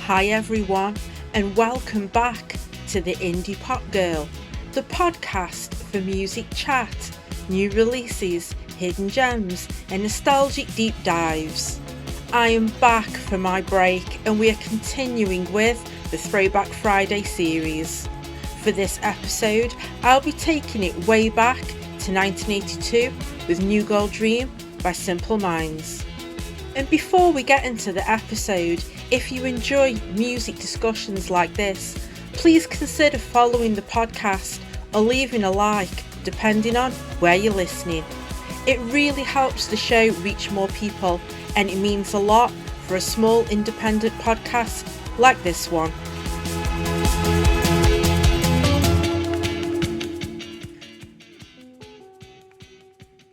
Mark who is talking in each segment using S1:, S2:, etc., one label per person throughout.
S1: Hi everyone, and welcome back to the Indie Pop Girl, the podcast for music chat, new releases, hidden gems, and nostalgic deep dives. I am back from my break, and we are continuing with the Throwback Friday series. For this episode, I'll be taking it way back to 1982 with New Girl Dream by Simple Minds. And before we get into the episode, if you enjoy music discussions like this, please consider following the podcast or leaving a like, depending on where you're listening. It really helps the show reach more people, and it means a lot for a small independent podcast like this one.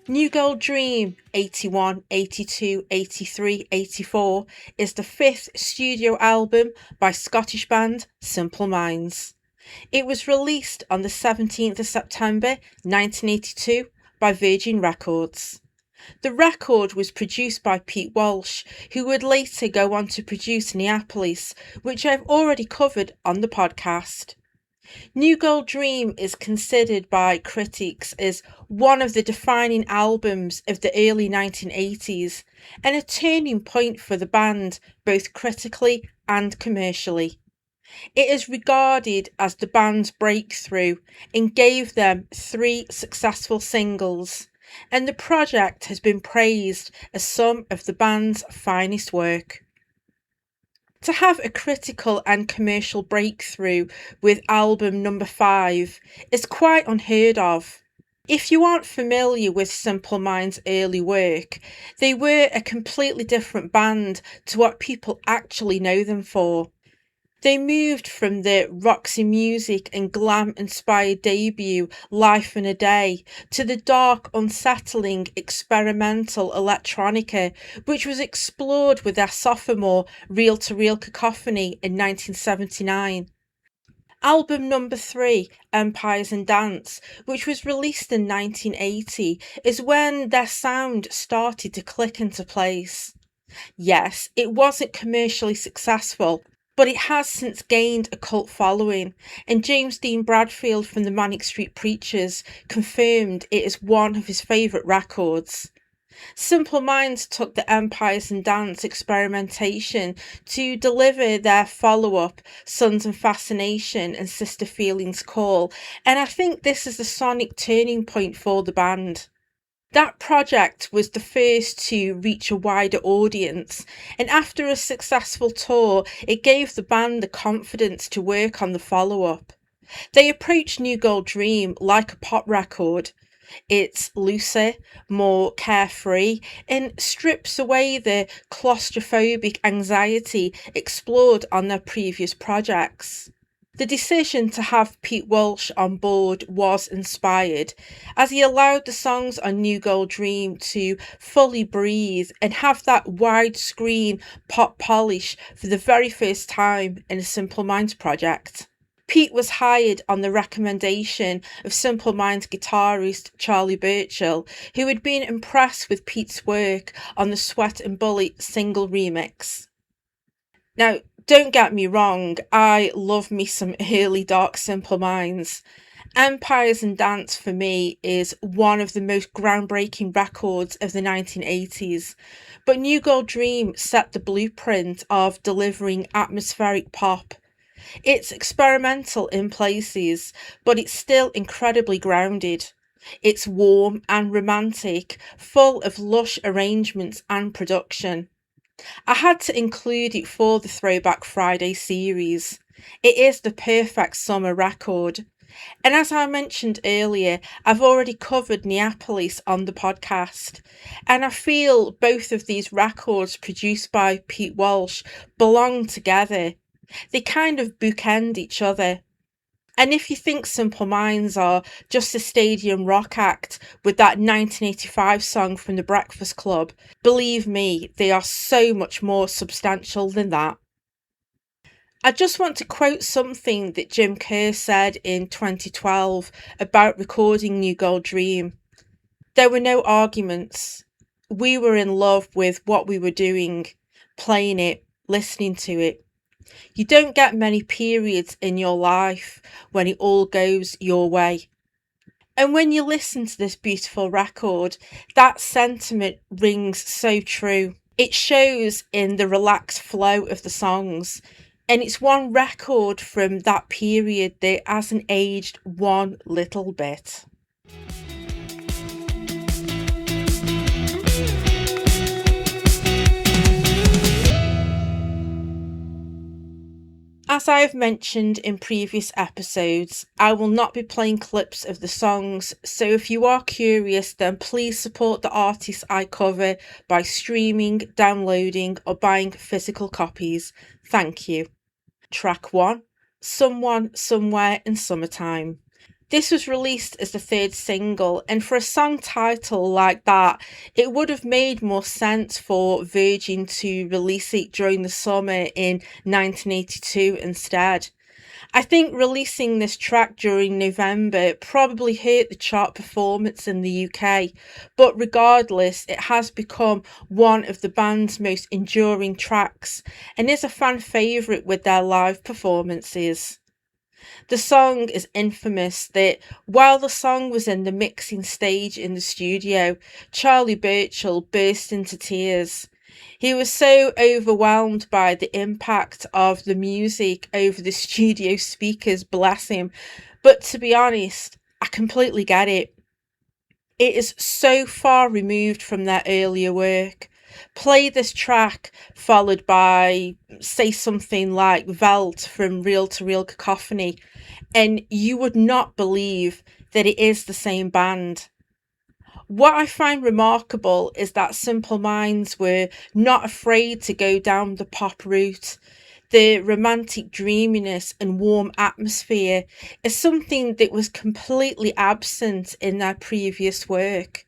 S1: New Girl Dream 81, 82, 83, 84 is the fifth studio album by Scottish band Simple Minds. It was released on the 17th of September 1982 by Virgin Records. The record was produced by Pete Walsh, who would later go on to produce Neapolis, which I've already covered on the podcast. New Girl Dream is considered by critics as one of the defining albums of the early 1980s and a turning point for the band, both critically and commercially. It is regarded as the band's breakthrough and gave them 3 successful singles, and the project has been praised as some of the band's finest work. To have a critical and commercial breakthrough with album number 5 is quite unheard of. If you aren't familiar with Simple Minds' early work, they were a completely different band to what people actually know them for. They moved from the Roxy Music and glam-inspired debut Life in a Day to the dark, unsettling, experimental electronica, which was explored with their sophomore Reel-to-Reel Cacophony in 1979. Album number 3, Empires and Dance, which was released in 1980, is when their sound started to click into place. Yes, it wasn't commercially successful, but it has since gained a cult following, and James Dean Bradfield from the Manic Street Preachers confirmed it is one of his favourite records. Simple Minds took the Empires and Dance experimentation to deliver their follow-up, Sons and Fascination and Sister Feelings Call, and I think this is the sonic turning point for the band. That project was the first to reach a wider audience, and after a successful tour, it gave the band the confidence to work on the follow-up. They approached New Girl Dream like a pop record. It's looser, more carefree, and strips away the claustrophobic anxiety explored on their previous projects. The decision to have Pete Walsh on board was inspired, as he allowed the songs on New Girl Dream to fully breathe and have that widescreen pop polish for the very first time in a Simple Minds project. Pete was hired on the recommendation of Simple Minds guitarist Charlie Burchill, who had been impressed with Pete's work on the Sweat and Bullet single remix. Now, don't get me wrong, I love me some early dark Simple Minds. Empires and Dance for me is one of the most groundbreaking records of the 1980s, but New Girl Dream set the blueprint of delivering atmospheric pop. It's experimental in places, but it's still incredibly grounded. It's warm and romantic, full of lush arrangements and production. I had to include it for the Throwback Friday series. It is the perfect summer record. And as I mentioned earlier, I've already covered Neapolis on the podcast. And I feel both of these records produced by Pete Walsh belong together. They kind of bookend each other. And if you think Simple Minds are just a stadium rock act with that 1985 song from The Breakfast Club, believe me, they are so much more substantial than that. I just want to quote something that Jim Kerr said in 2012 about recording New Girl Dream. There were no arguments. We were in love with what we were doing, playing it, listening to it. You don't get many periods in your life when it all goes your way. And when you listen to this beautiful record, that sentiment rings so true. It shows in the relaxed flow of the songs, and it's one record from that period that hasn't aged one little bit. As I have mentioned in previous episodes, I will not be playing clips of the songs, so if you are curious, then please support the artists I cover by streaming, downloading, or buying physical copies. Thank you. Track 1, Someone, Somewhere in Summertime. This was released as the third single, and for a song title like that, it would have made more sense for Virgin to release it during the summer in 1982 instead. I think releasing this track during November probably hurt the chart performance in the UK, but regardless, it has become one of the band's most enduring tracks and is a fan favourite with their live performances. The song is infamous that while the song was in the mixing stage in the studio, Charlie Burchill burst into tears. He was so overwhelmed by the impact of the music over the studio speakers, bless him. But to be honest, I completely get it. It is so far removed from their earlier work. Play this track followed by, say, something like Veld from Reel to Reel Cacophony, and you would not believe that it is the same band. What I find remarkable is that Simple Minds were not afraid to go down the pop route. The romantic dreaminess and warm atmosphere is something that was completely absent in their previous work.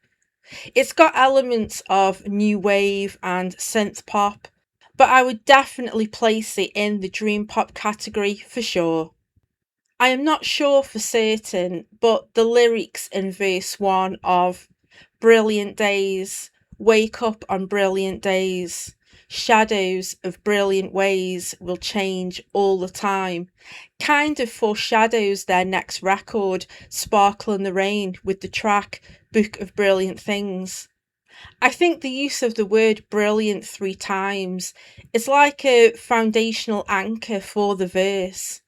S1: It's got elements of new wave and synth pop, but I would definitely place it in the dream pop category for sure. I am not sure for certain, but the lyrics in verse 1 of Brilliant Days, Wake Up on Brilliant Days, Shadows of Brilliant Ways will change all the time kind of foreshadows their next record, Sparkle in the Rain, with the track Book of Brilliant Things. I think the use of the word brilliant 3 times is like a foundational anchor for the verse.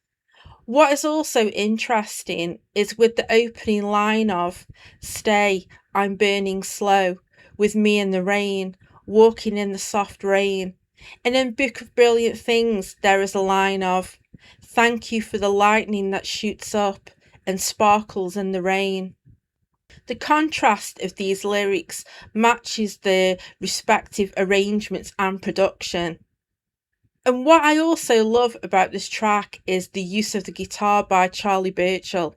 S1: What is also interesting is with the opening line of Stay, I'm burning slow, with me in the rain, walking in the soft rain. And in Book of Brilliant Things, there is a line of Thank you for the lightning that shoots up and sparkles in the rain. The contrast of these lyrics matches the respective arrangements and production. And what I also love about this track is the use of the guitar by Charlie Burchill.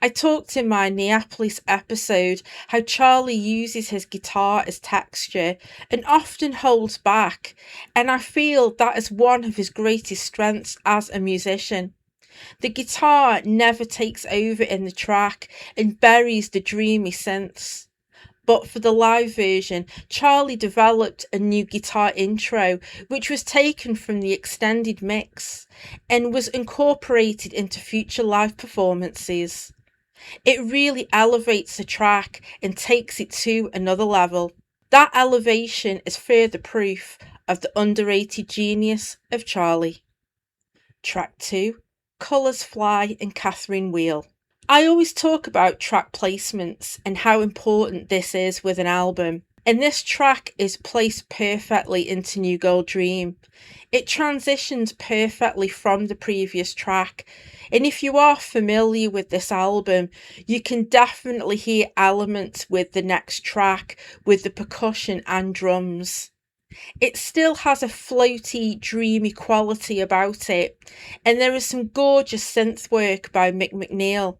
S1: I talked in my Neapolis episode how Charlie uses his guitar as texture and often holds back, and I feel that is one of his greatest strengths as a musician. The guitar never takes over in the track and buries the dreamy synths. But for the live version, Charlie developed a new guitar intro, which was taken from the extended mix and was incorporated into future live performances. It really elevates the track and takes it to another level. That elevation is further proof of the underrated genius of Charlie. Track 2, Colours Fly and Catherine Wheel. I always talk about track placements and how important this is with an album, and this track is placed perfectly into New Gold Dream. It transitions perfectly from the previous track, and if you are familiar with this album, you can definitely hear elements with the next track with the percussion and drums. It still has a floaty, dreamy quality about it, and there is some gorgeous synth work by Mick McNeil.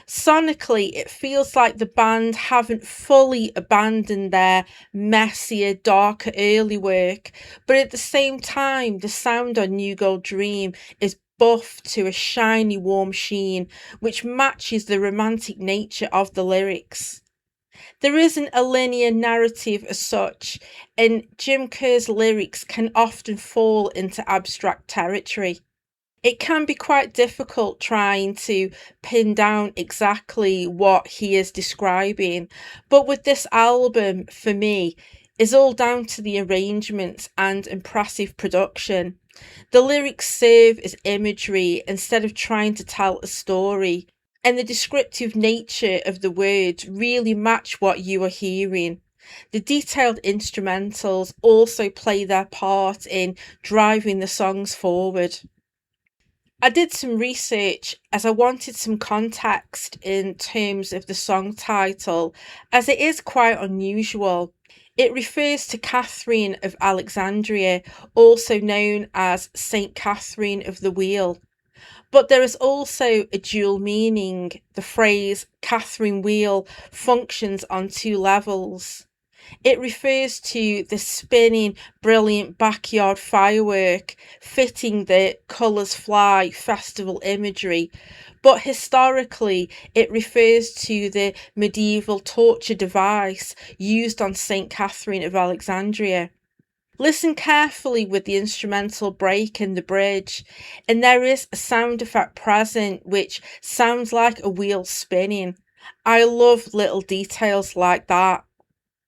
S1: Sonically, it feels like the band haven't fully abandoned their messier, darker early work, but at the same time, the sound on New Gold Dream is buffed to a shiny, warm sheen, which matches the romantic nature of the lyrics. There isn't a linear narrative as such, and Jim Kerr's lyrics can often fall into abstract territory. It can be quite difficult trying to pin down exactly what he is describing, but with this album, for me, is all down to the arrangements and impressive production. The lyrics serve as imagery instead of trying to tell a story, and the descriptive nature of the words really match what you are hearing. The detailed instrumentals also play their part in driving the songs forward. I did some research as I wanted some context in terms of the song title, as it is quite unusual. It refers to Catherine of Alexandria, also known as Saint Catherine of the Wheel. But there is also a dual meaning. The phrase Catherine Wheel functions on two levels. It refers to the spinning, brilliant backyard firework fitting the Colours Fly festival imagery, but historically it refers to the medieval torture device used on St. Catherine of Alexandria. Listen carefully with the instrumental break in the bridge, and there is a sound effect present which sounds like a wheel spinning. I love little details like that.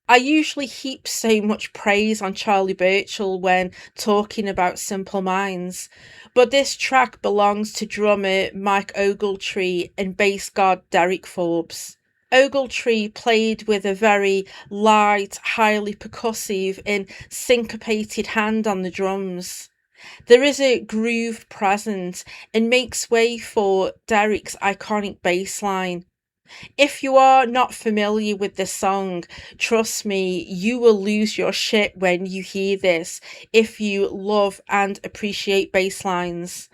S1: I usually heap so much praise on Charlie Burchill when talking about Simple Minds, but this track belongs to drummer Mike Ogletree and bass god Derek Forbes. Ogletree played with a very light, highly percussive and syncopated hand on the drums. There is a groove present and makes way for Derek's iconic bass line. If you are not familiar with this song, trust me, you will lose your shit when you hear this if you love and appreciate bass lines.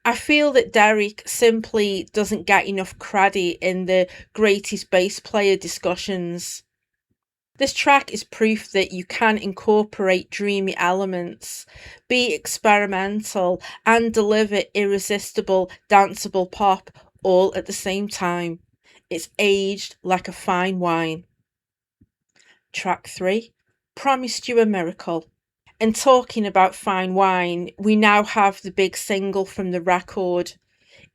S1: I feel that Derek simply doesn't get enough credit in the greatest bass player discussions. This track is proof that you can incorporate dreamy elements, be experimental, and deliver irresistible, danceable pop all at the same time. It's aged like a fine wine. Track 3, Promised You a Miracle. And talking about fine wine, we now have the big single from the record.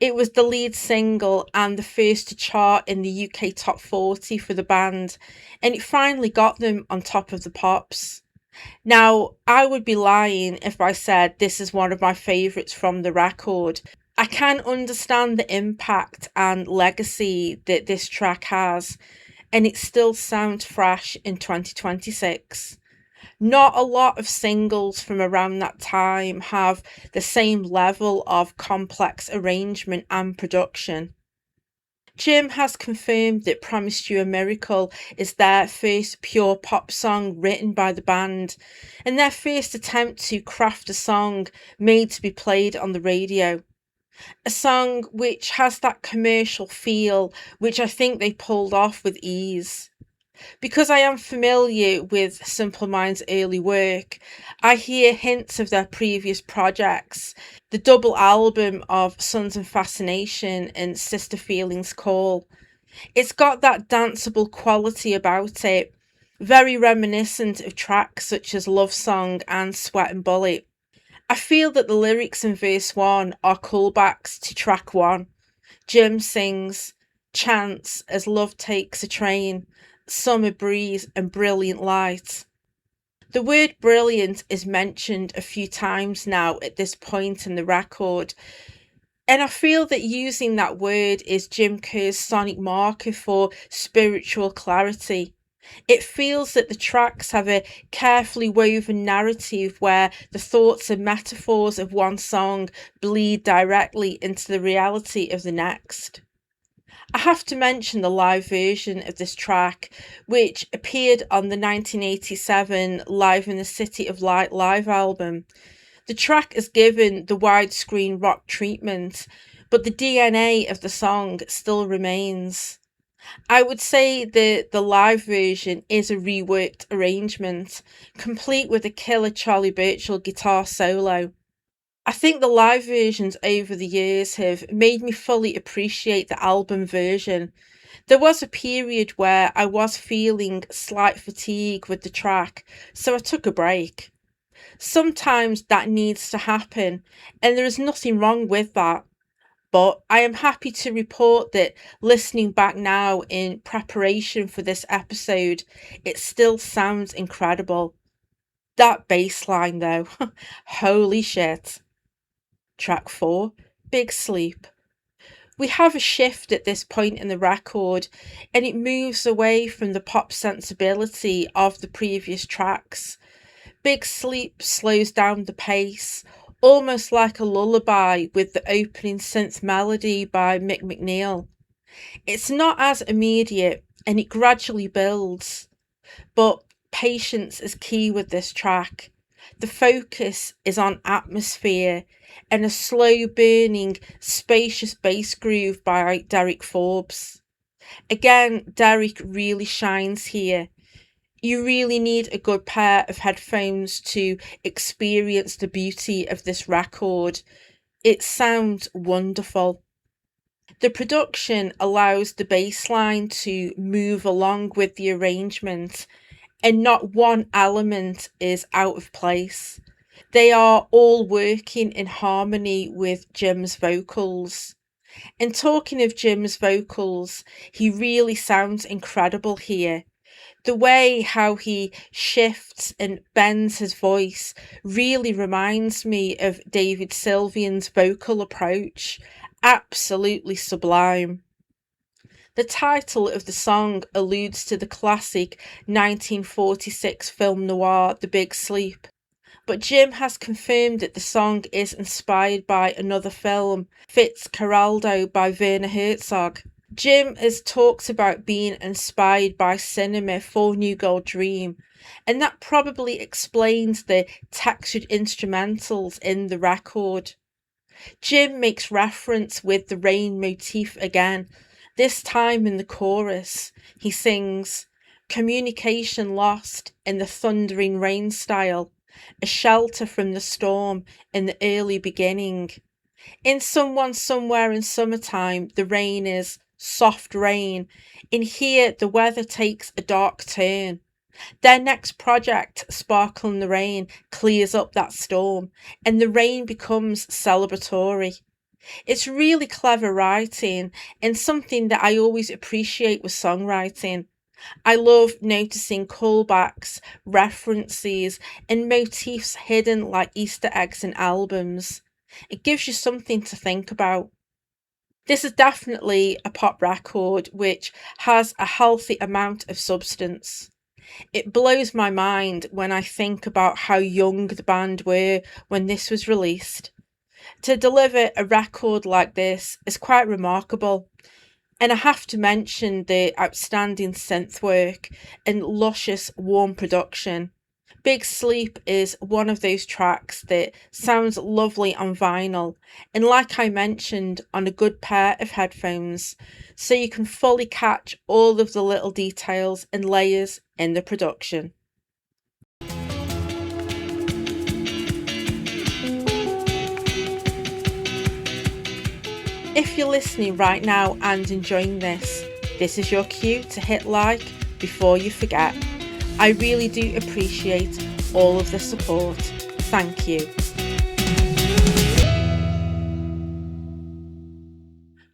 S1: It was the lead single and the first to chart in the UK Top 40 for the band, and it finally got them on top of the pops. Now, I would be lying if I said this is one of my favourites from the record. I can understand the impact and legacy that this track has, and it still sounds fresh in 2026. Not a lot of singles from around that time have the same level of complex arrangement and production. Jim has confirmed that Promised You a Miracle is their first pure pop song written by the band, and their first attempt to craft a song made to be played on the radio. A song which has that commercial feel, which I think they pulled off with ease. Because I am familiar with Simple Minds' early work, I hear hints of their previous projects, the double album of Sons and Fascination and Sister Feelings Call. It's got that danceable quality about it, very reminiscent of tracks such as Love Song and Sweat and Bullet. I feel that the lyrics in verse 1 are callbacks to track 1. Jim sings, chants as love takes a train, summer breeze and brilliant light. The word brilliant is mentioned a few times now at this point in the record, and I feel that using that word is Jim Kerr's sonic marker for spiritual clarity. It feels that the tracks have a carefully woven narrative where the thoughts and metaphors of one song bleed directly into the reality of the next. I have to mention the live version of this track, which appeared on the 1987 Live in the City of Light live album. The track is given the widescreen rock treatment, but the DNA of the song still remains. I would say that the live version is a reworked arrangement, complete with a killer Charlie Burchill guitar solo. I think the live versions over the years have made me fully appreciate the album version, There was a period where I was feeling slight fatigue with the track, so I took a break. Sometimes that needs to happen, and there is nothing wrong with that. But I am happy to report that listening back now in preparation for this episode, it still sounds incredible. That bass line though, holy shit. Track 4, Big Sleep. We have a shift at this point in the record, and it moves away from the pop sensibility of the previous tracks. Big Sleep slows down the pace, almost like a lullaby with the opening synth melody by Mick McNeil. It's not as immediate and it gradually builds, but patience is key with this track. The focus is on atmosphere and a slow burning, spacious bass groove by Derek Forbes. Again, Derek really shines here. You really need a good pair of headphones to experience the beauty of this record. It sounds wonderful. The production allows the bass line to move along with the arrangement, and not one element is out of place. They are all working in harmony with Jim's vocals. And talking of Jim's vocals, he really sounds incredible here. The way how he shifts and bends his voice really reminds me of David Sylvian's vocal approach. Absolutely sublime. The title of the song alludes to the classic 1946 film noir The Big Sleep, but Jim has confirmed that the song is inspired by another film, Fitzcarraldo by Werner Herzog. Jim has talked about being inspired by cinema for New Gold Dream, and that probably explains the textured instrumentals in the record. Jim makes reference with the rain motif again, this time in the chorus. He sings, "Communication lost in the thundering rain style, a shelter from the storm in the early beginning. In Someone Somewhere in Summertime, the rain is soft rain. In here, the weather takes a dark turn. Their next project, Sparkle in the Rain, clears up that storm, and the rain becomes celebratory." It's really clever writing and something that I always appreciate with songwriting. I love noticing callbacks, references, and motifs hidden like Easter eggs in albums. It gives you something to think about. This is definitely a pop record which has a healthy amount of substance. It blows my mind when I think about how young the band were when this was released. To deliver a record like this is quite remarkable. And I have to mention the outstanding synth work and luscious, warm production. Big Sleep is one of those tracks that sounds lovely on vinyl, and like I mentioned, on a good pair of headphones, so you can fully catch all of the little details and layers in the production. If you're listening right now and enjoying this, this is your cue to hit like before you forget. I really do appreciate all of the support. Thank you.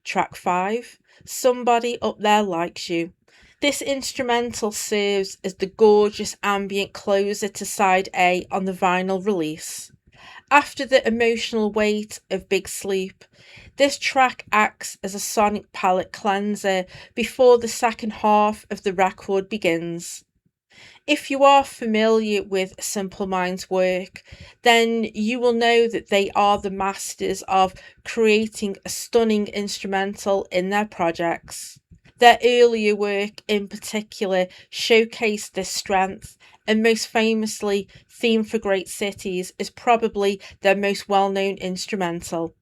S1: Track 5, Somebody Up There Likes You. This instrumental serves as the gorgeous ambient closer to side A on the vinyl release. After the emotional weight of Big Sleep, this track acts as a sonic palette cleanser before the second half of the record begins. If you are familiar with Simple Minds' work, then you will know that they are the masters of creating a stunning instrumental in their projects. Their earlier work in particular showcased this strength, and most famously, Theme for Great Cities is probably their most well-known instrumental.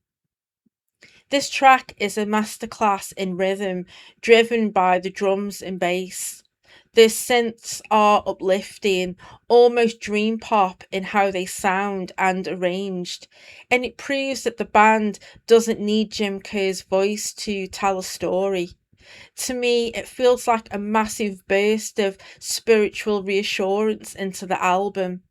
S1: This track is a masterclass in rhythm, driven by the drums and bass. The synths are uplifting, almost dream pop in how they sound and arranged, and it proves that the band doesn't need Jim Kerr's voice to tell a story. To me, it feels like a massive burst of spiritual reassurance into the album.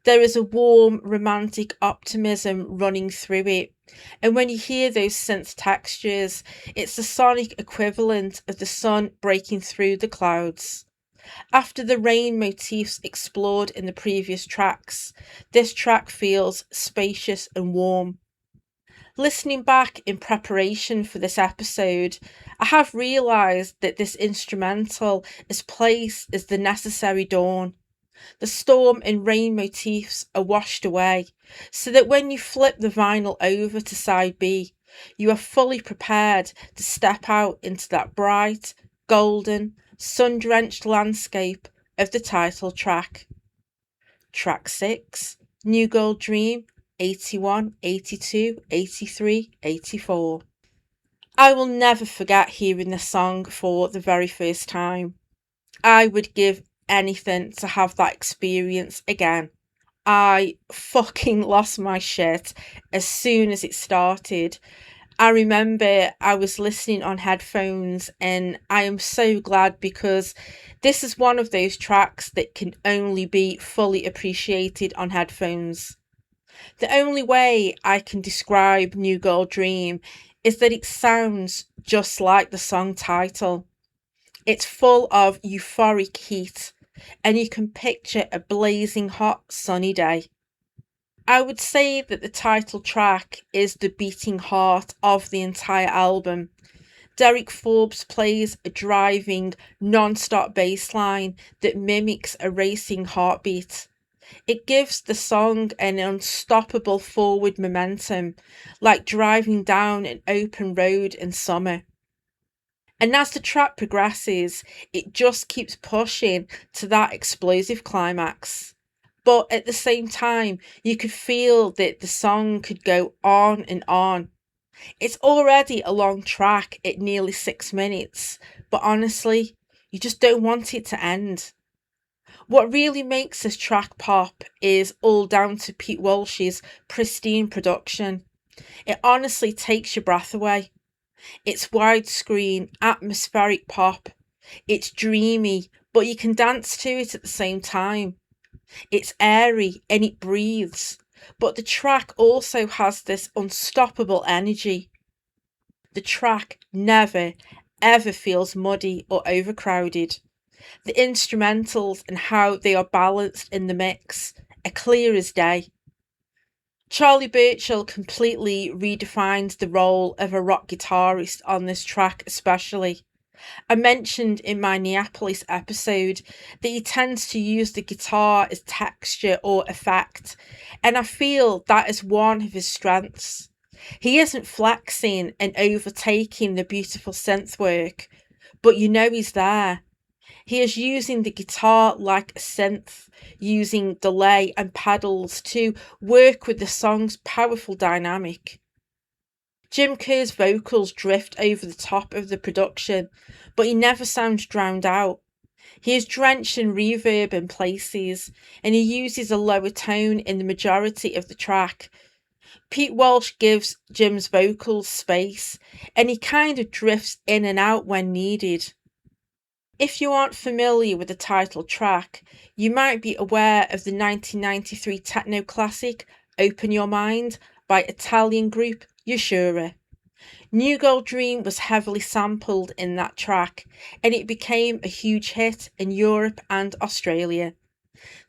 S1: There is a warm, romantic optimism running through it. And when you hear those synth textures, it's the sonic equivalent of the sun breaking through the clouds. After the rain motifs explored in the previous tracks, this track feels spacious and warm. Listening back in preparation for this episode, I have realised that this instrumental is placed as the necessary dawn. The storm and rain motifs are washed away, so that when you flip the vinyl over to side B, you are fully prepared to step out into that bright, golden, sun drenched landscape of the title track. Track 6, New Girl Dream, 81, 82, 83, 84. I will never forget hearing this song for the very first time. I would give anything to have that experience again. I fucking lost my shit as soon as it started. I remember I was listening on headphones, and I am so glad because this is one of those tracks that can only be fully appreciated on headphones. The only way I can describe New Girl Dream is that it sounds just like the song title. It's full of euphoric heat, and you can picture a blazing hot sunny day. I would say that the title track is the beating heart of the entire album. Derek Forbes plays a driving, non-stop bass line that mimics a racing heartbeat. It gives the song an unstoppable forward momentum, like driving down an open road in summer. And as the track progresses, it just keeps pushing to that explosive climax. But at the same time, you could feel that the song could go on and on. It's already a long track at nearly 6 minutes, but honestly, you just don't want it to end. What really makes this track pop is all down to Pete Walsh's pristine production. It honestly takes your breath away. It's widescreen, atmospheric pop. It's dreamy, but you can dance to it at the same time. It's airy and it breathes, but the track also has this unstoppable energy. The track never, ever feels muddy or overcrowded. The instrumentals and how they are balanced in the mix are clear as day. Charlie Burchill completely redefines the role of a rock guitarist on this track, especially. I mentioned in my Neapolis episode that he tends to use the guitar as texture or effect, and I feel that is one of his strengths. He isn't flexing and overtaking the beautiful synth work, but you know he's there. He is using the guitar like a synth, using delay and pedals to work with the song's powerful dynamic. Jim Kerr's vocals drift over the top of the production, but he never sounds drowned out. He is drenched in reverb in places, and he uses a lower tone in the majority of the track. Pete Walsh gives Jim's vocals space, and he kind of drifts in and out when needed. If you aren't familiar with the title track, you might be aware of the 1993 techno classic Open Your Mind by Italian group Yashura. New Girl Dream was heavily sampled in that track, and it became a huge hit in Europe and Australia.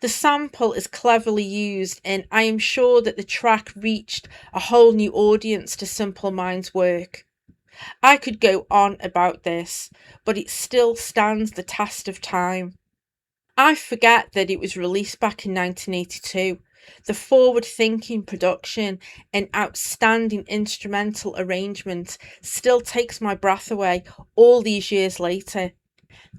S1: The sample is cleverly used, and I am sure that the track reached a whole new audience to Simple Minds' work. I could go on about this, but it still stands the test of time. I forget that it was released back in 1982. The forward-thinking production and outstanding instrumental arrangement still takes my breath away all these years later.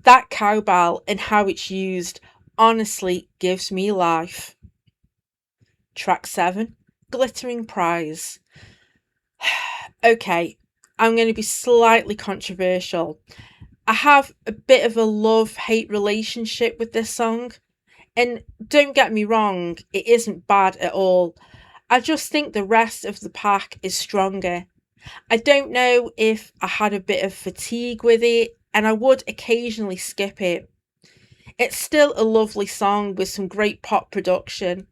S1: That cowbell and how it's used honestly gives me life. Track 7, Glittering Prize. Okay, I'm going to be slightly controversial. I have a bit of a love-hate relationship with this song. And don't get me wrong, it isn't bad at all. I just think the rest of the pack is stronger. I don't know if I had a bit of fatigue with it, and I would occasionally skip it. It's still a lovely song with some great pop production.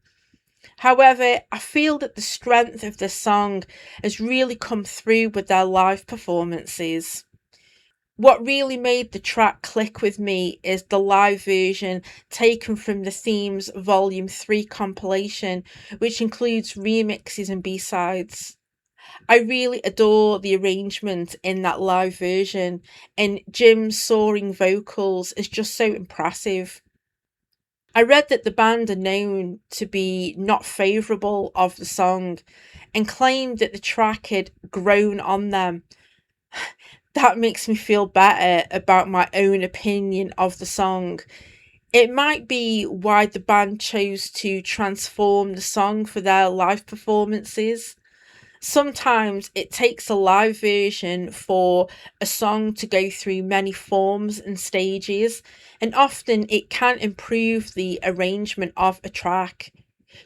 S1: However, I feel that the strength of this song has really come through with their live performances. What really made the track click with me is the live version taken from the Themes Volume 3 compilation, which includes remixes and B-sides. I really adore the arrangement in that live version, and Jim's soaring vocals is just so impressive. I read that the band are known to be not favourable of the song and claimed that the track had grown on them. That makes me feel better about my own opinion of the song. It might be why the band chose to transform the song for their live performances. Sometimes it takes a live version for a song to go through many forms and stages, and often it can improve the arrangement of a track.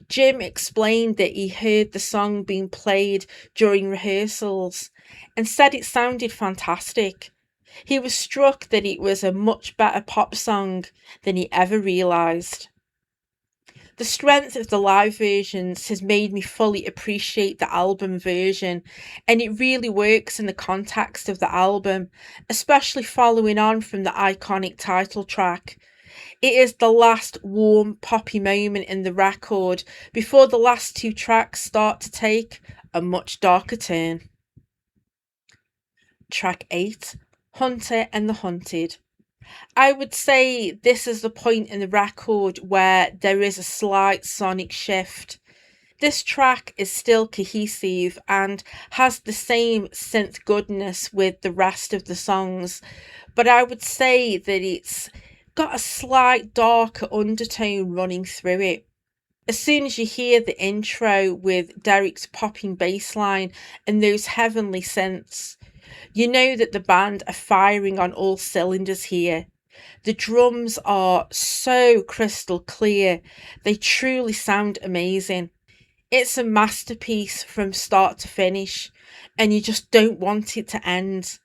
S1: Jim explained that he heard the song being played during rehearsals and said it sounded fantastic. He was struck that it was a much better pop song than he ever realised. The strength of the live versions has made me fully appreciate the album version, and it really works in the context of the album, especially following on from the iconic title track. It is the last warm, poppy moment in the record before the last two tracks start to take a much darker turn. Track 8, Hunter and the Hunted. I would say this is the point in the record where there is a slight sonic shift. This track is still cohesive and has the same synth goodness with the rest of the songs, but I would say that it's got a slight darker undertone running through it. As soon as you hear the intro with Derek's popping bass line and those heavenly synths, you know that the band are firing on all cylinders here. The drums are so crystal clear, they truly sound amazing. It's a masterpiece from start to finish, and you just don't want it to end.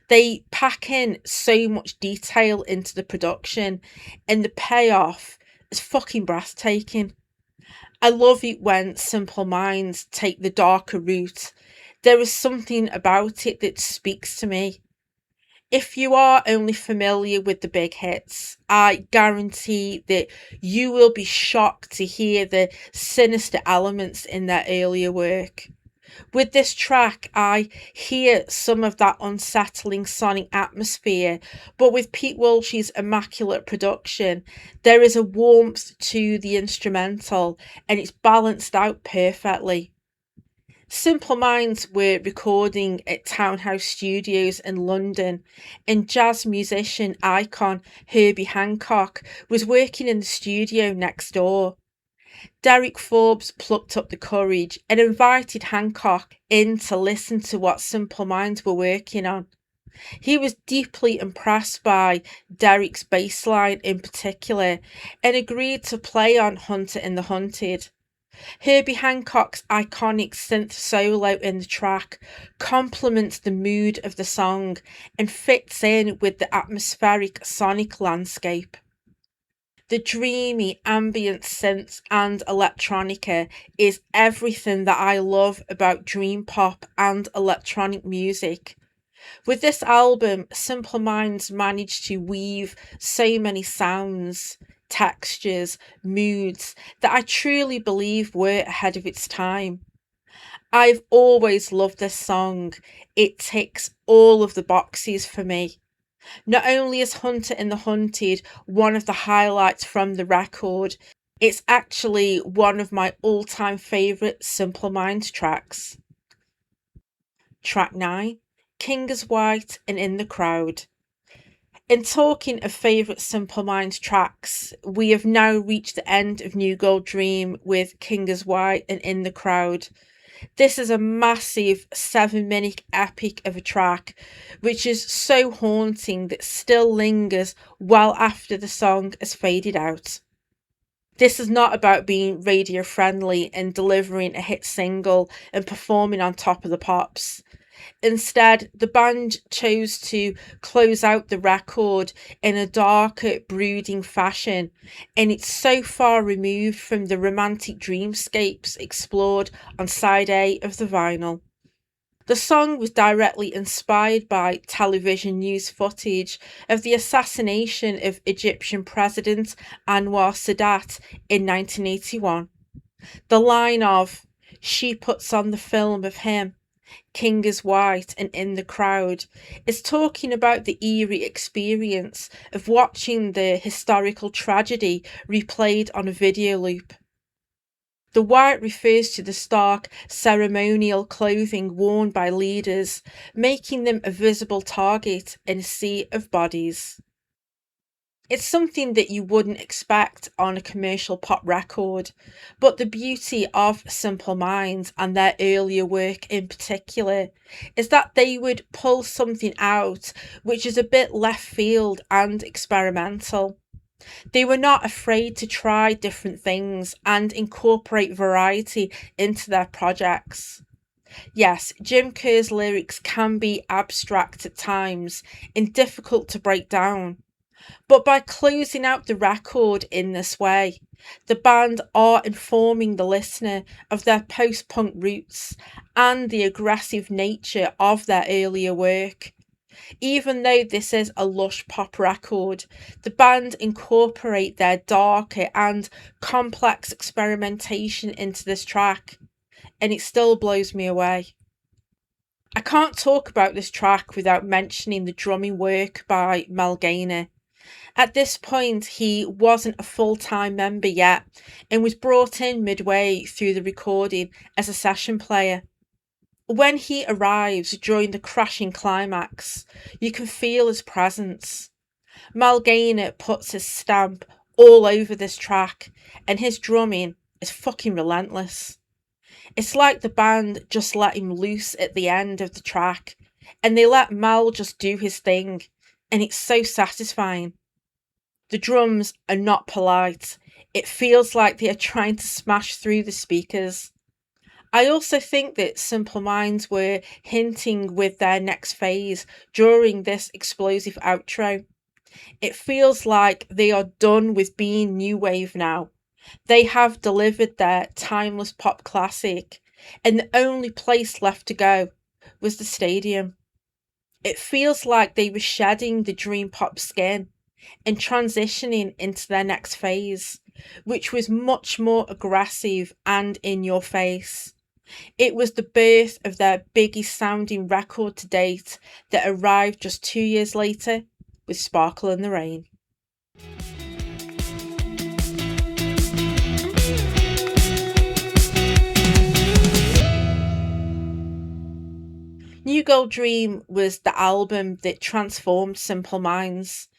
S1: They pack in so much detail into the production, and the payoff is fucking breathtaking. I love it when Simple Minds take the darker route. There is something about it that speaks to me. If you are only familiar with the big hits, I guarantee that you will be shocked to hear the sinister elements in their earlier work. With this track, I hear some of that unsettling sonic atmosphere, but with Pete Walsh's immaculate production, there is a warmth to the instrumental and it's balanced out perfectly. Simple Minds were recording at Townhouse Studios in London, and jazz musician icon Herbie Hancock was working in the studio next door. Derek Forbes plucked up the courage and invited Hancock in to listen to what Simple Minds were working on. He was deeply impressed by Derek's bass line in particular and agreed to play on Hunter and the Hunted. Herbie Hancock's iconic synth solo in the track complements the mood of the song and fits in with the atmospheric sonic landscape. The dreamy ambient synths and electronica is everything that I love about dream pop and electronic music. With this album, Simple Minds managed to weave so many sounds, textures, moods that I truly believe were ahead of its time. I've always loved this song. It ticks all of the boxes for me. Not only is Hunter and the Hunted one of the highlights from the record, it's actually one of my all-time favourite Simple Minds tracks. Track 9, King is White and In the Crowd. In talking of favourite Simple Minds tracks, we have now reached the end of New Gold Dream with King is White and In the Crowd. This is a massive 7-minute epic of a track, which is so haunting that still lingers well after the song has faded out. This is not about being radio friendly and delivering a hit single and performing on Top of the Pops. Instead, the band chose to close out the record in a darker, brooding fashion, and it's so far removed from the romantic dreamscapes explored on side A of the vinyl. The song was directly inspired by television news footage of the assassination of Egyptian President Anwar Sadat in 1981. The line of, "She puts on the film of him, King is white and in the crowd," is talking about the eerie experience of watching the historical tragedy replayed on a video loop. The white refers to the stark ceremonial clothing worn by leaders, making them a visible target in a sea of bodies. It's something that you wouldn't expect on a commercial pop record, but the beauty of Simple Minds and their earlier work in particular is that they would pull something out which is a bit left field and experimental. They were not afraid to try different things and incorporate variety into their projects. Yes, Jim Kerr's lyrics can be abstract at times and difficult to break down, but by closing out the record in this way, the band are informing the listener of their post punk roots and the aggressive nature of their earlier work. Even though this is a lush pop record, the band incorporate their darker and complex experimentation into this track, and it still blows me away. I can't talk about this track without mentioning the drumming work by Mel Gaynor. At this point, he wasn't a full-time member yet and was brought in midway through the recording as a session player. When he arrives during the crashing climax, you can feel his presence. Mel Gaynor puts his stamp all over this track, and his drumming is fucking relentless. It's like the band just let him loose at the end of the track, and they let Mel just do his thing, and it's so satisfying. The drums are not polite. It feels like they are trying to smash through the speakers. I also think that Simple Minds were hinting with their next phase during this explosive outro. It feels like they are done with being new wave now. They have delivered their timeless pop classic, and the only place left to go was the stadium. It feels like they were shedding the dream pop skin and transitioning into their next phase, which was much more aggressive and in your face. It was the birth of their biggest sounding record to date that arrived just 2 years later with Sparkle in the Rain. New Girl Dream was the album that transformed Simple Minds.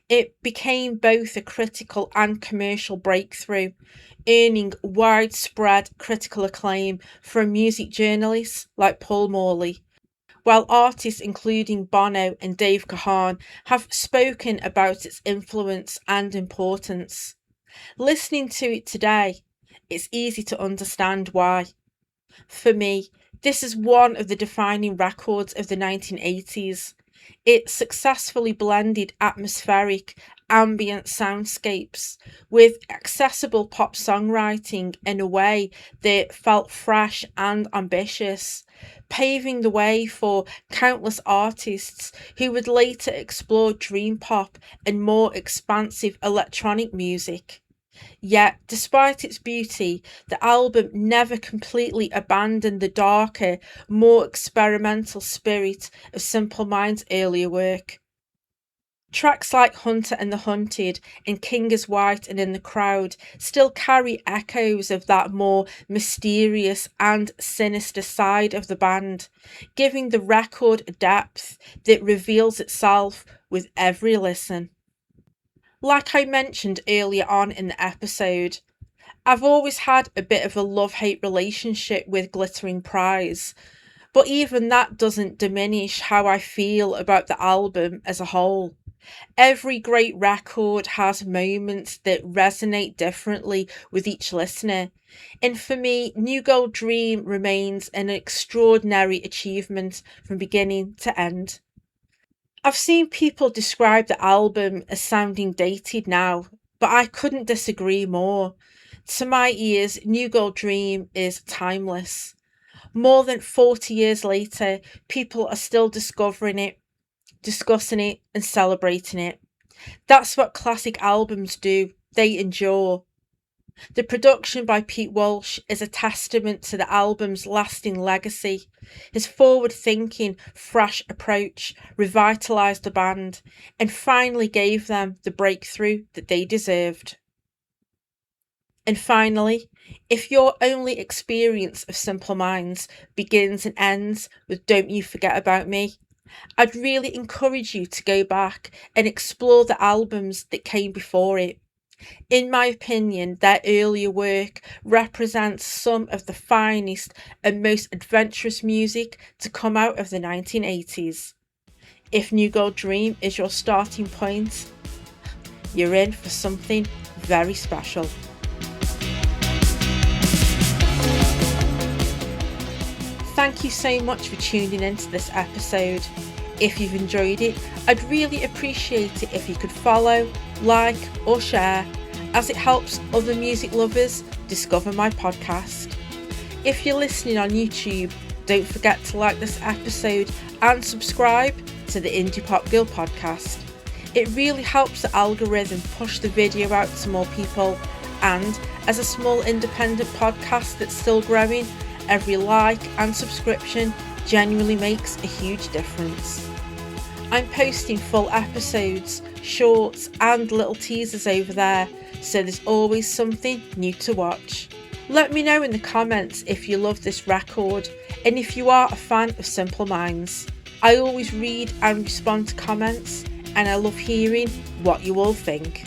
S1: It became both a critical and commercial breakthrough, earning widespread critical acclaim from music journalists like Paul Morley, while artists including Bono and Dave Gahan have spoken about its influence and importance. Listening to it today, it's easy to understand why. For me, this is one of the defining records of the 1980s. It successfully blended atmospheric, ambient soundscapes with accessible pop songwriting in a way that felt fresh and ambitious, paving the way for countless artists who would later explore dream pop and more expansive electronic music. Yet, despite its beauty, the album never completely abandoned the darker, more experimental spirit of Simple Minds' earlier work. Tracks like Hunter and the Hunted and King is White and In the Crowd still carry echoes of that more mysterious and sinister side of the band, giving the record a depth that reveals itself with every listen. Like I mentioned earlier on in the episode, I've always had a bit of a love-hate relationship with Glittering Prize, but even that doesn't diminish how I feel about the album as a whole. Every great record has moments that resonate differently with each listener. And for me, New Gold Dream remains an extraordinary achievement from beginning to end. I've seen people describe the album as sounding dated now, but I couldn't disagree more. To my ears, New Gold Dream is timeless. More than 40 years later, people are still discovering it, discussing it, and celebrating it. That's what classic albums do, they endure. The production by Pete Walsh is a testament to the album's lasting legacy. His forward thinking, fresh approach revitalised the band and finally gave them the breakthrough that they deserved. And finally, if your only experience of Simple Minds begins and ends with Don't You Forget About Me, I'd really encourage you to go back and explore the albums that came before it. In my opinion, their earlier work represents some of the finest and most adventurous music to come out of the 1980s. If New Gold Dream is your starting point, you're in for something very special. Thank you so much for tuning into this episode. If you've enjoyed it, I'd really appreciate it if you could follow, like, or share, as it helps other music lovers discover my podcast. If you're listening on YouTube, don't forget to like this episode and subscribe to the Indie Pop Girl podcast. It really helps the algorithm push the video out to more people, and as a small independent podcast that's still growing, every like and subscription genuinely makes a huge difference. I'm posting full episodes, shorts and little teasers over there, so there's always something new to watch. Let me know in the comments if you love this record and if you are a fan of Simple Minds. I always read and respond to comments, and I love hearing what you all think.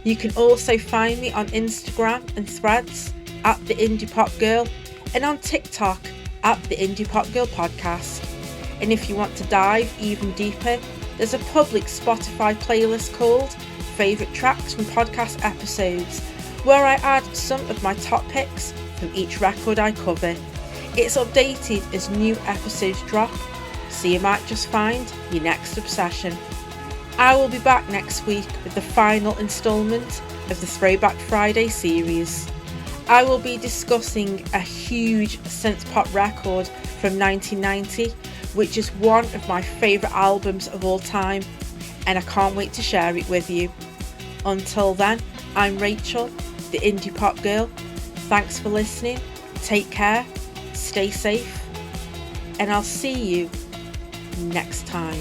S1: You can also find me on Instagram and Threads at The Indie Pop Girl, and on TikTok at The Indie Pop Girl Podcast. And if you want to dive even deeper, there's a public Spotify playlist called Favourite Tracks from Podcast Episodes, where I add some of my top picks from each record I cover. It's updated as new episodes drop, so you might just find your next obsession. I will be back next week with the final instalment of the Throwback Friday series. I will be discussing a huge synth pop record from 1990, which is one of my favourite albums of all time, and I can't wait to share it with you. Until then, I'm Rachel, the Indie Pop Girl. Thanks for listening, take care, stay safe, and I'll see you next time.